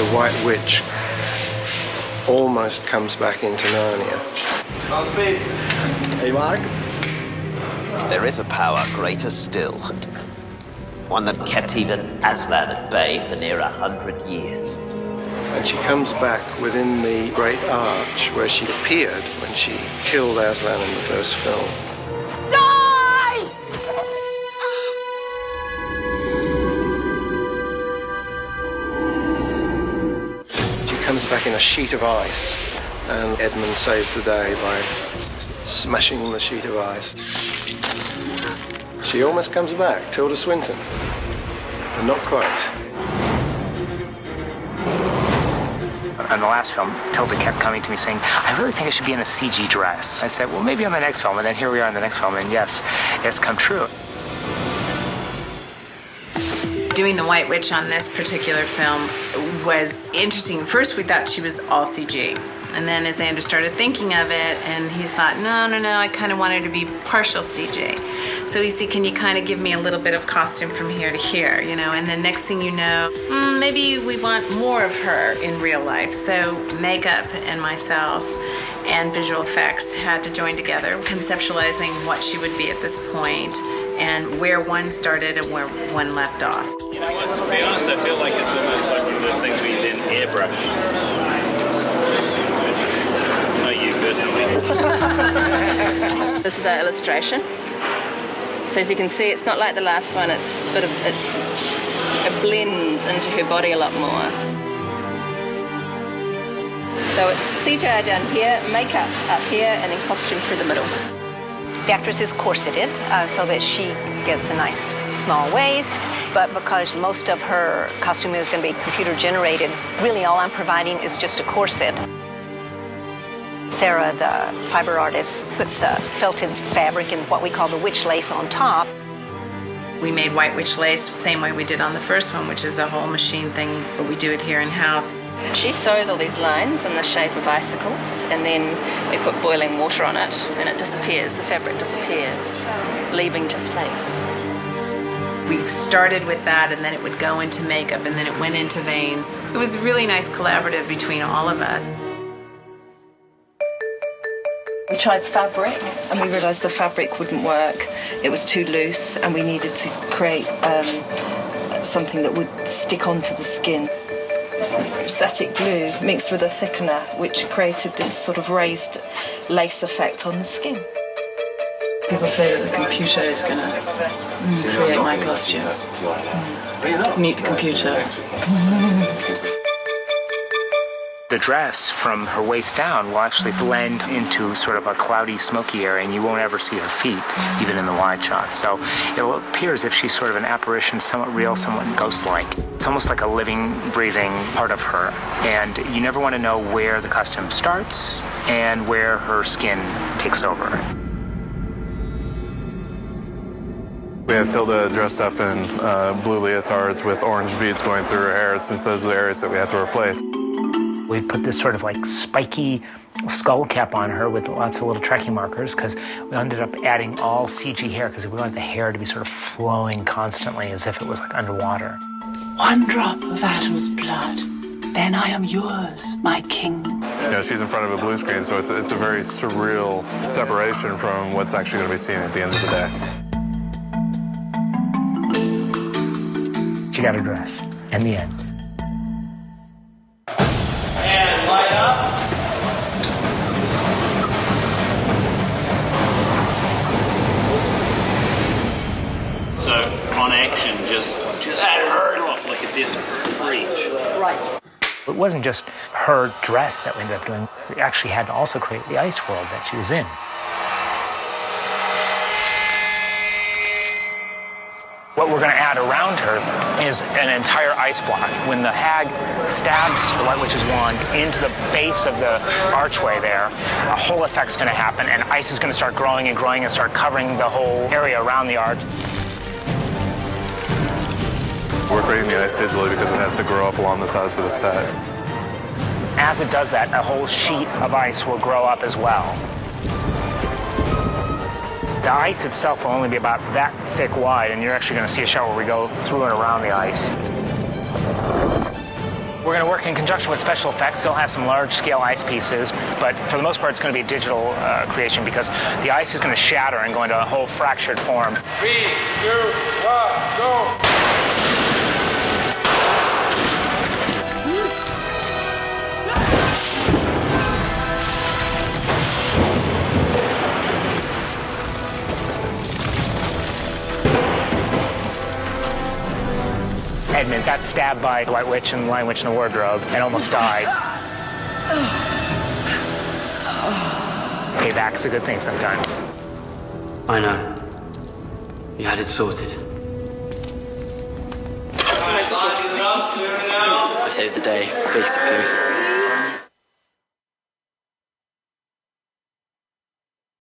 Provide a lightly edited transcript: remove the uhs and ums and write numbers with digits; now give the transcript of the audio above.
The White Witch almost comes back into Narnia. Hey, Mark. There is a power greater still. One that kept even Aslan at bay for near 100 years. And she comes back within the Great Arch where she appeared when she killed Aslan in the first film. Die! She comes back in a sheet of ice, and Edmund saves the day by smashing the sheet of ice. She almost comes back, Tilda Swinton, but not quite. In the last film, Tilda kept coming to me saying, I really think I should be in a CG dress. I said, well, maybe on the next film, and then here we are in the next film, and yes, it's come true. Doing the White Witch on this particular film was interesting. First, we thought she was all CG. And then as Andrew started thinking of it, and he thought, no, I kind of want her to be partial CG. So he said, can you kind of give me a little bit of costume from here to here, you know? And then next thing you know, maybe we want more of her in real life. So makeup and myself and visual effects had to join together, conceptualizing what she would be at this point and where one started and where one left off. You know what, to be honest, I feel like it's almost like one of those things where you then airbrush. This is our illustration. So as you can see, it's not like the last one. It blends into her body a lot more. So it's CGI down here, makeup up here, and then costume through the middle. The actress is corseted so that she gets a nice small waist, but because most of her costume is going to be computer generated, really all I'm providing is just a corset. Sarah, the fiber artist, puts the felted fabric and what we call the witch lace on top. We made White Witch lace the same way we did on the first one, which is a whole machine thing, but we do it here in-house. She sews all these lines in the shape of icicles, and then we put boiling water on it, and it disappears, the fabric disappears, leaving just lace. We started with that, and then it would go into makeup, and then it went into veins. It was really nice collaborative between all of us. We tried fabric, and we realised the fabric wouldn't work. It was too loose, and we needed to create something that would stick onto the skin. This is synthetic glue mixed with a thickener, which created this sort of raised lace effect on the skin. People say that the computer is going to create my costume. Meet the computer. The dress from her waist down will actually blend into sort of a cloudy, smoky area, and you won't ever see her feet, even in the wide shot. So it will appear as if she's sort of an apparition, somewhat real, somewhat ghost-like. It's almost like a living, breathing part of her. And you never want to know where the costume starts and where her skin takes over. We have Tilda dressed up in blue leotards with orange beads going through her hair, since those are the areas that we had to replace. We put this sort of like spiky skull cap on her with lots of little tracking markers because we ended up adding all CG hair because we wanted the hair to be sort of flowing constantly as if it was like underwater. One drop of Adam's blood, then I am yours, my king. You know, she's in front of a blue screen, so it's a very surreal separation from what's actually going to be seen at the end of the day. She got her dress in the end. So on action, just that hurt like a disc breach. Right. It wasn't just her dress that we ended up doing. We actually had to also create the ice world that she was in. What we're going to add around her is an entire ice block. When the hag stabs the White Witch's wand into the base of the archway there, a whole effect's going to happen, and ice is going to start growing and growing and start covering the whole area around the arch. We're creating the ice digitally because it has to grow up along the sides of the set. As it does that, a whole sheet of ice will grow up as well. The ice itself will only be about that thick wide, and you're actually going to see a shot where we go through and around the ice. We're going to work in conjunction with special effects. They'll have some large-scale ice pieces, but for the most part, it's going to be a digital creation because the ice is going to shatter and go into a whole fractured form. 3, 2, 1, go! Edmund got stabbed by the White Witch and the Lion Witch in the wardrobe and almost died. Payback's a good thing sometimes. I know. You had it sorted. I saved the day, basically.